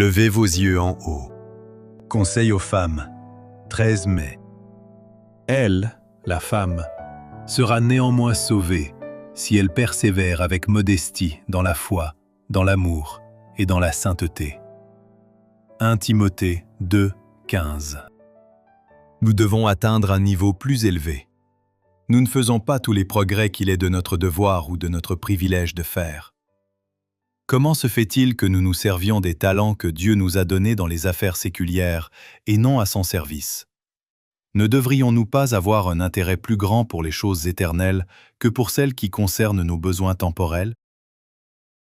Levez vos yeux en haut. Conseil aux femmes, 13 mai. Elle, la femme, sera néanmoins sauvée si elle persévère avec modestie dans la foi, dans l'amour et dans la sainteté. 1 Timothée 2, 15. Nous devons atteindre un niveau plus élevé. Nous ne faisons pas tous les progrès qu'il est de notre devoir ou de notre privilège de faire. Comment se fait-il que nous nous servions des talents que Dieu nous a donnés dans les affaires séculières et non à son service? Ne devrions-nous pas avoir un intérêt plus grand pour les choses éternelles que pour celles qui concernent nos besoins temporels?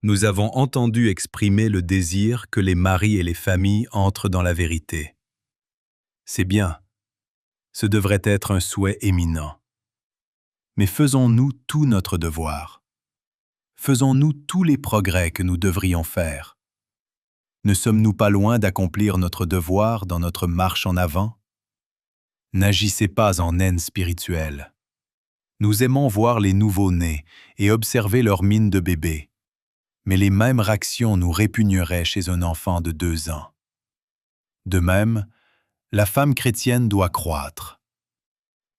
Nous avons entendu exprimer le désir que les maris et les familles entrent dans la vérité. C'est bien. Ce devrait être un souhait éminent. Mais faisons-nous tout notre devoir? Faisons-nous tous les progrès que nous devrions faire? Ne sommes-nous pas loin d'accomplir notre devoir dans notre marche en avant? N'agissez pas en naine spirituelle. Nous aimons voir les nouveau-nés et observer leur mine de bébé. Mais les mêmes réactions nous répugneraient chez un enfant de 2 ans. De même, la femme chrétienne doit croître.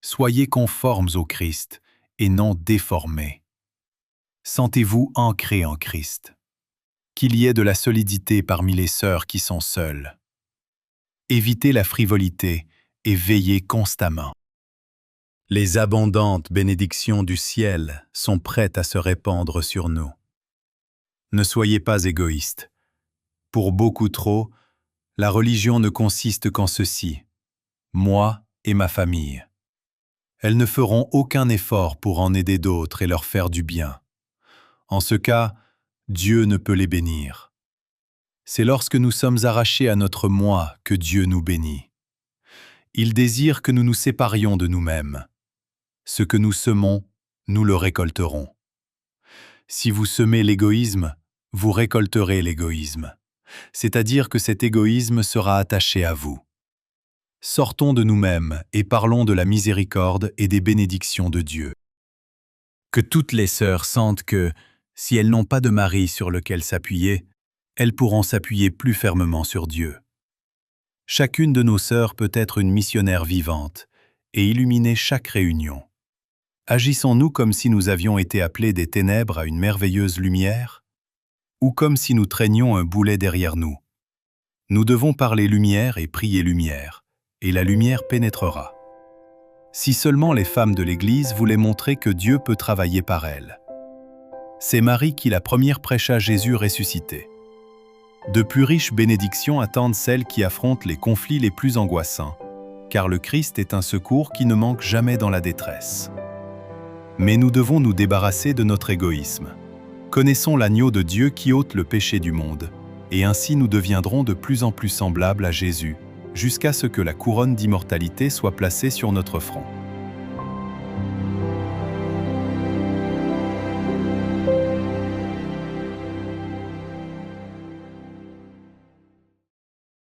Soyez conformes au Christ et non déformés. Sentez-vous ancrés en Christ. Qu'il y ait de la solidité parmi les sœurs qui sont seules. Évitez la frivolité et veillez constamment. Les abondantes bénédictions du ciel sont prêtes à se répandre sur nous. Ne soyez pas égoïstes. Pour beaucoup trop, la religion ne consiste qu'en ceci: moi et ma famille. Elles ne feront aucun effort pour en aider d'autres et leur faire du bien. En ce cas, Dieu ne peut les bénir. C'est lorsque nous sommes arrachés à notre moi que Dieu nous bénit. Il désire que nous nous séparions de nous-mêmes. Ce que nous semons, nous le récolterons. Si vous semez l'égoïsme, vous récolterez l'égoïsme. C'est-à-dire que cet égoïsme sera attaché à vous. Sortons de nous-mêmes et parlons de la miséricorde et des bénédictions de Dieu. Que toutes les sœurs sentent que, si elles n'ont pas de mari sur lequel s'appuyer, elles pourront s'appuyer plus fermement sur Dieu. Chacune de nos sœurs peut être une missionnaire vivante et illuminer chaque réunion. Agissons-nous comme si nous avions été appelés des ténèbres à une merveilleuse lumière, ou comme si nous traînions un boulet derrière nous? Nous devons parler lumière et prier lumière, et la lumière pénétrera. Si seulement les femmes de l'Église voulaient montrer que Dieu peut travailler par elles. C'est Marie qui la première prêcha Jésus ressuscité. De plus riches bénédictions attendent celles qui affrontent les conflits les plus angoissants, car le Christ est un secours qui ne manque jamais dans la détresse. Mais nous devons nous débarrasser de notre égoïsme. Connaissons l'agneau de Dieu qui ôte le péché du monde, et ainsi nous deviendrons de plus en plus semblables à Jésus, jusqu'à ce que la couronne d'immortalité soit placée sur notre front.